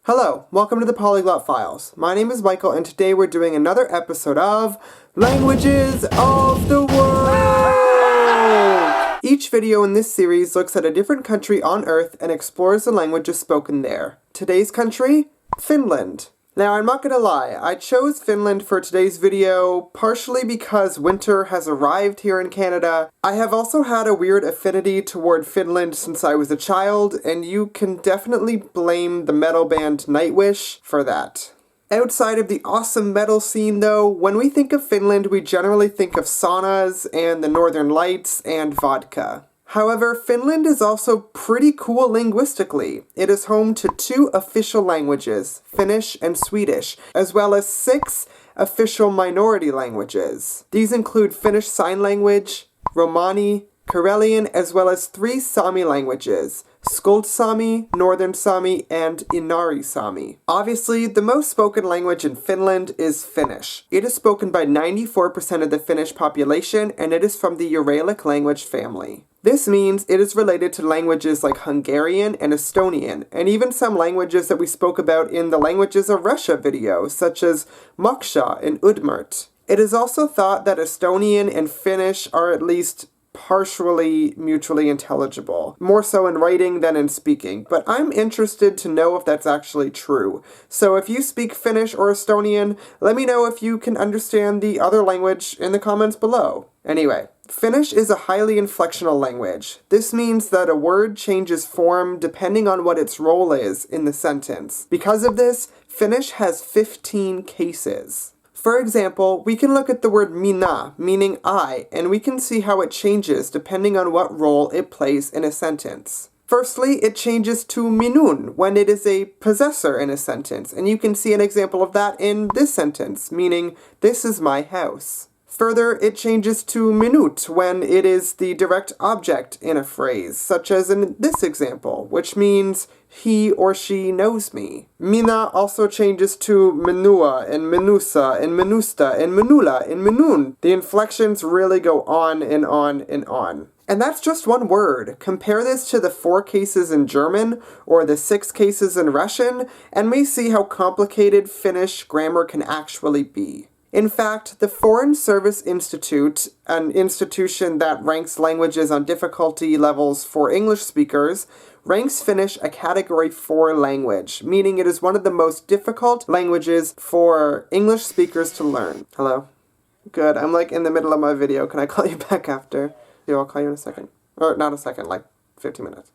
Hello, welcome to the Polyglot Files. My name is Michael and today we're doing another episode of Languages of the World! Each video in this series looks at a different country on Earth and explores the languages spoken there. Today's country? Finland. Now, I'm not gonna lie, I chose Finland for today's video partially because winter has arrived here in Canada. I have also had a weird affinity toward Finland since I was a child, and you can definitely blame the metal band Nightwish for that. Outside of the awesome metal scene though, when we think of Finland, we generally think of saunas and the Northern Lights and vodka. However, Finland is also pretty cool linguistically. It is home to 2 official languages, Finnish and Swedish, as well as 6 official minority languages. These include Finnish Sign Language, Romani, Karelian, as well as 3 Sami languages, Skolt Sami, Northern Sami, and Inari Sami. Obviously, the most spoken language in Finland is Finnish. It is spoken by 94% of the Finnish population, and it is from the Uralic language family. This means it is related to languages like Hungarian and Estonian, and even some languages that we spoke about in the Languages of Russia video, such as Moksha and Udmurt. It is also thought that Estonian and Finnish are at least partially mutually intelligible, more so in writing than in speaking, but I'm interested to know if that's actually true. So if you speak Finnish or Estonian, let me know if you can understand the other language in the comments below. Anyway, Finnish is a highly inflectional language. This means that a word changes form depending on what its role is in the sentence. Because of this, Finnish has 15 cases. For example, we can look at the word minä, meaning I, and we can see how it changes depending on what role it plays in a sentence. Firstly, it changes to minun when it is a possessor in a sentence, and you can see an example of that in this sentence, meaning, this is my house. Further, it changes to minut when it is the direct object in a phrase, such as in this example, which means he or she knows me. Minä also changes to minua and minusa and minusta and minula and minun. The inflections really go on and on and on. And that's just one word. Compare this to the 4 cases in German or the 6 cases in Russian, and we see how complicated Finnish grammar can actually be. In fact, the Foreign Service Institute, an institution that ranks languages on difficulty levels for English speakers, ranks Finnish a Category 4 language, meaning it is one of the most difficult languages for English speakers to learn. Hello? Good, I'm like in the middle of my video. Can I call you back after? Yeah, I'll call you in a second. Or not a second, like 15 minutes.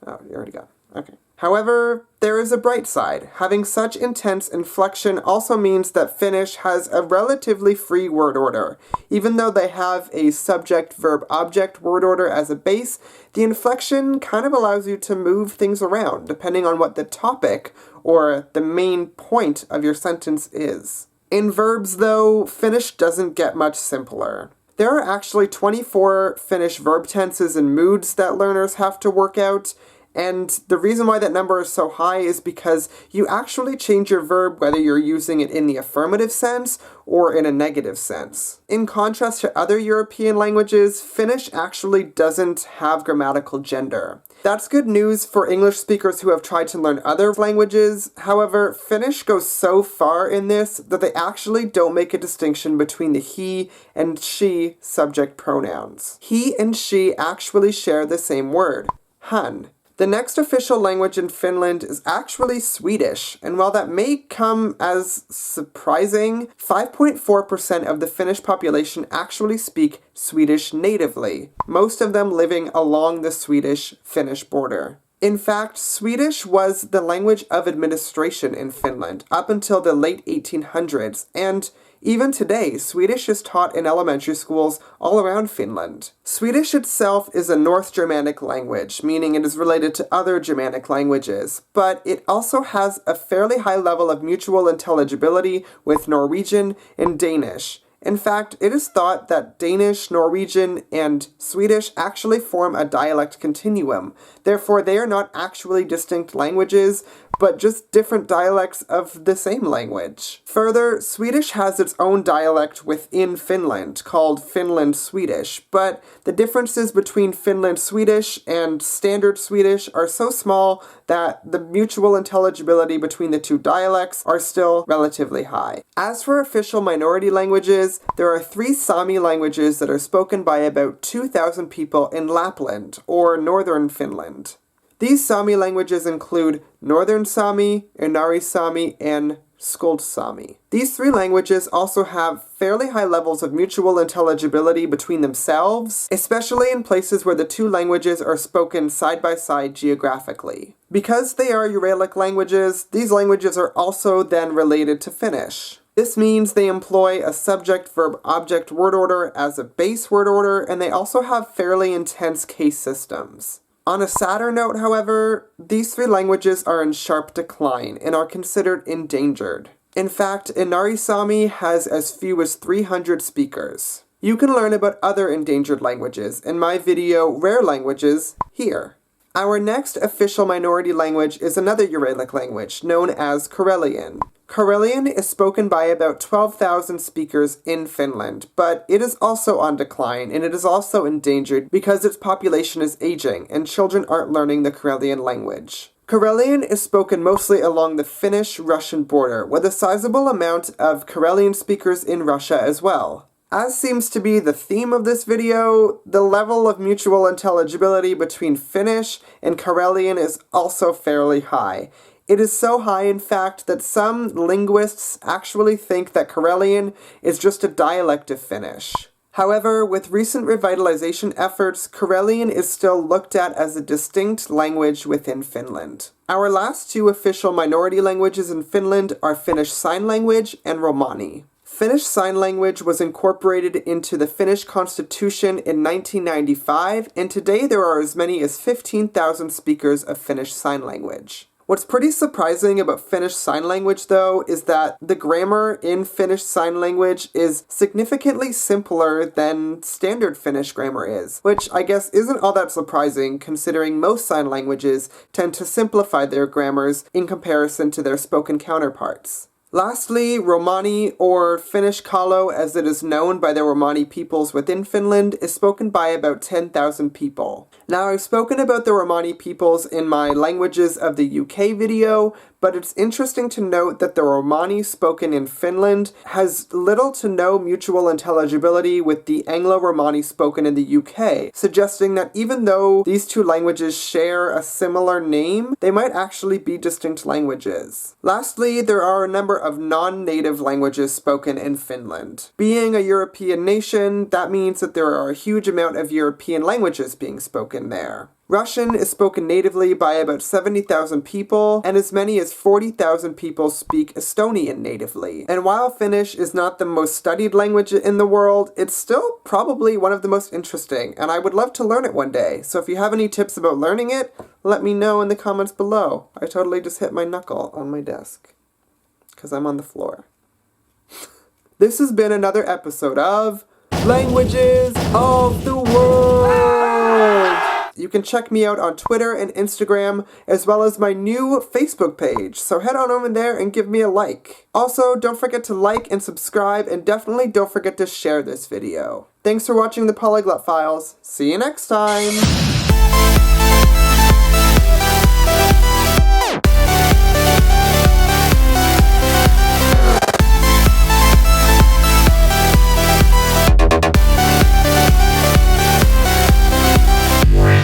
Oh, you already got it. Okay. However, there is a bright side. Having such intense inflection also means that Finnish has a relatively free word order. Even though they have a subject-verb-object word order as a base, the inflection kind of allows you to move things around, depending on what the topic or the main point of your sentence is. In verbs, though, Finnish doesn't get much simpler. There are actually 24 Finnish verb tenses and moods that learners have to work out, and the reason why that number is so high is because you actually change your verb whether you're using it in the affirmative sense or in a negative sense. In contrast to other European languages, Finnish actually doesn't have grammatical gender. That's good news for English speakers who have tried to learn other languages. However, Finnish goes so far in this that they actually don't make a distinction between the he and she subject pronouns. He and she actually share the same word, han. The next official language in Finland is actually Swedish, and while that may come as surprising, 5.4% of the Finnish population actually speak Swedish natively, most of them living along the Swedish-Finnish border. In fact, Swedish was the language of administration in Finland up until the late 1800s, and even today, Swedish is taught in elementary schools all around Finland. Swedish itself is a North Germanic language, meaning it is related to other Germanic languages, but it also has a fairly high level of mutual intelligibility with Norwegian and Danish, In fact, it is thought that Danish, Norwegian, and Swedish actually form a dialect continuum. Therefore, they are not actually distinct languages, but just different dialects of the same language. Further, Swedish has its own dialect within Finland, called Finland Swedish, but the differences between Finland Swedish and Standard Swedish are so small that the mutual intelligibility between the two dialects are still relatively high. As for official minority languages, there are 3 Sami languages that are spoken by about 2,000 people in Lapland, or northern Finland. These Sami languages include Northern Sami, Inari Sami, and Skolt Sami. These 3 languages also have fairly high levels of mutual intelligibility between themselves, especially in places where the 2 languages are spoken side by side geographically. Because they are Uralic languages, these languages are also then related to Finnish. This means they employ a subject-verb-object word order as a base word order, and they also have fairly intense case systems. On a sadder note, however, these 3 languages are in sharp decline and are considered endangered. In fact, Inari Sami has as few as 300 speakers. You can learn about other endangered languages in my video, Rare Languages, here. Our next official minority language is another Uralic language, known as Karelian. Karelian is spoken by about 12,000 speakers in Finland, but it is also on decline and it is also endangered because its population is aging and children aren't learning the Karelian language. Karelian is spoken mostly along the Finnish-Russian border, with a sizable amount of Karelian speakers in Russia as well. As seems to be the theme of this video, the level of mutual intelligibility between Finnish and Karelian is also fairly high. It is so high, in fact, that some linguists actually think that Karelian is just a dialect of Finnish. However, with recent revitalization efforts, Karelian is still looked at as a distinct language within Finland. Our last 2 official minority languages in Finland are Finnish Sign Language and Romani. Finnish Sign Language was incorporated into the Finnish Constitution in 1995, and today there are as many as 15,000 speakers of Finnish Sign Language. What's pretty surprising about Finnish Sign Language, though, is that the grammar in Finnish Sign Language is significantly simpler than standard Finnish grammar is, which I guess isn't all that surprising considering most sign languages tend to simplify their grammars in comparison to their spoken counterparts. Lastly, Romani, or Finnish Kalo as it is known by the Romani peoples within Finland, is spoken by about 10,000 people. Now, I've spoken about the Romani peoples in my Languages of the UK video, but it's interesting to note that the Romani spoken in Finland has little to no mutual intelligibility with the Anglo-Romani spoken in the UK, suggesting that even though these 2 languages share a similar name, they might actually be distinct languages. Lastly, there are a number of non-native languages spoken in Finland. Being a European nation, that means that there are a huge amount of European languages being spoken there. Russian is spoken natively by about 70,000 people, and as many as 40,000 people speak Estonian natively. And while Finnish is not the most studied language in the world, it's still probably one of the most interesting, and I would love to learn it one day. So if you have any tips about learning it, let me know in the comments below. I totally just hit my knuckle on my desk, because I'm on the floor. This has been another episode of Languages of the World! You can check me out on Twitter and Instagram, as well as my new Facebook page, so head on over there and give me a like. Also, don't forget to like and subscribe, and definitely don't forget to share this video. Thanks for watching the Polyglot Files. See you next time!